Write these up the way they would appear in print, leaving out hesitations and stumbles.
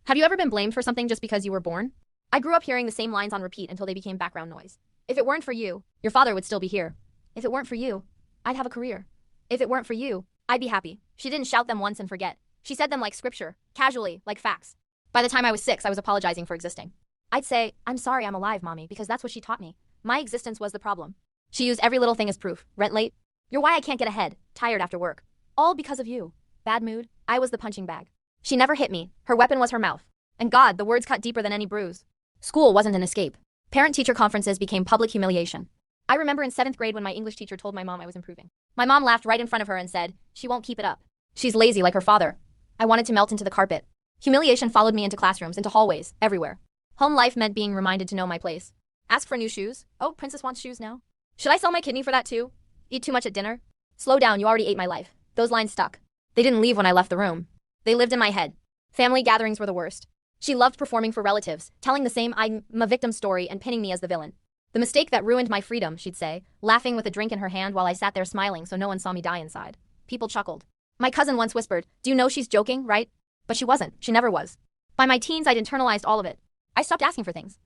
Have you ever been blamed for something just because you were born? I grew up hearing the same lines on repeat until they became background noise. If it weren't for you, your father would still be here. If it weren't for you, I'd have a career. If it weren't for you, I'd be happy. She didn't shout them once and forget. She said them like scripture, casually, like facts. By the time I was 6, I was apologizing for existing. I'd say, "I'm sorry I'm alive, Mommy," because that's what she taught me. My existence was the problem. She used every little thing as proof. Rent late? You're why I can't get ahead. Tired after work. All because of you. Bad mood? I was the punching bag. She never hit me. Her weapon was her mouth. And God, the words cut deeper than any bruise. School wasn't an escape. Parent-teacher conferences became public humiliation. I remember in 7th grade when my English teacher told my mom I was improving. My mom laughed right in front of her and said, "She won't keep it up. She's lazy like her father." I wanted to melt into the carpet. Humiliation followed me into classrooms, into hallways, everywhere. Home life meant being reminded to know my place. Ask for new shoes. Oh, Princess wants shoes now. Should I sell my kidney for that too? Eat too much at dinner? Slow down, you already ate my life. Those lines stuck. They didn't leave when I left the room. They lived in my head. Family gatherings were the worst. She loved performing for relatives, telling the same "I'm a victim" story and pinning me as the villain. The mistake that ruined my freedom, she'd say, laughing with a drink in her hand while I sat there smiling so no one saw me die inside. People chuckled. My cousin once whispered, "Do you know she's joking, right?" But she wasn't. She never was. By my teens, I'd internalized all of it. I stopped asking for things.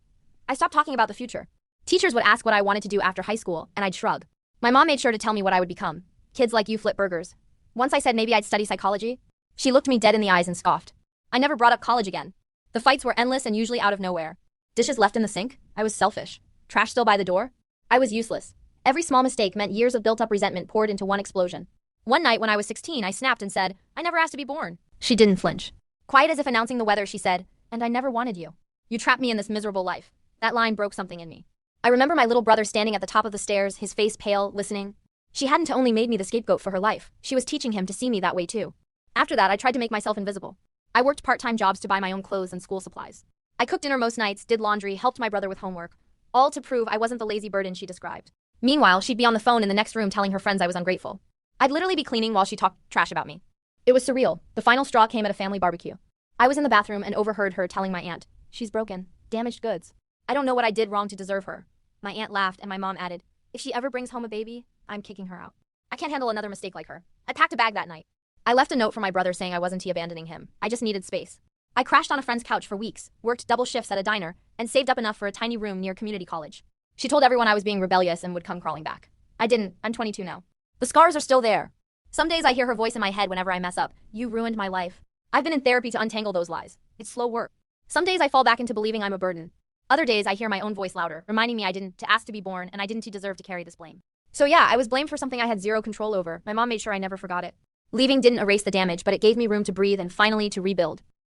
I stopped talking about the future. Teachers would ask what I wanted to do after high school, and I'd shrug. My mom made sure to tell me what I would become. Kids like you flip burgers. Once I said maybe I'd study psychology. She looked me dead in the eyes and scoffed. I never brought up college again. The fights were endless and usually out of nowhere. Dishes left in the sink? I was selfish. Trash still by the door? I was useless. Every small mistake meant years of built-up resentment poured into one explosion. One night when I was 16, I snapped and said, "I never asked to be born." She didn't flinch. Quiet as if announcing the weather, she said, "And I never wanted you. You trapped me in this miserable life." That line broke something in me. I remember my little brother standing at the top of the stairs, his face pale, listening. She hadn't only made me the scapegoat for her life, she was teaching him to see me that way too. After that, I tried to make myself invisible. I worked part-time jobs to buy my own clothes and school supplies. I cooked dinner most nights, did laundry, helped my brother with homework. All to prove I wasn't the lazy burden she described. Meanwhile, she'd be on the phone in the next room telling her friends I was ungrateful. I'd literally be cleaning while she talked trash about me. It was surreal. The final straw came at a family barbecue. I was in the bathroom and overheard her telling my aunt, "She's broken. Damaged goods. I don't know what I did wrong to deserve her." My aunt laughed and my mom added, "If she ever brings home a baby, I'm kicking her out. I can't handle another mistake like her." I packed a bag that night. I left a note for my brother saying I wasn't abandoning him. I just needed space. I crashed on a friend's couch for weeks, worked double shifts at a diner, and saved up enough for a tiny room near community college. She told everyone I was being rebellious and would come crawling back. I didn't. I'm 22 now. The scars are still there. Some days I hear her voice in my head whenever I mess up. "You ruined my life." I've been in therapy to untangle those lies. It's slow work. Some days I fall back into believing I'm a burden. Other days I hear my own voice louder, reminding me I didn't to ask to be born and I didn't to deserve to carry this blame. So yeah, I was blamed for something I had zero control over. My mom made sure I never forgot it. Leaving didn't erase the damage, but it gave me room to breathe and finally to rebuild.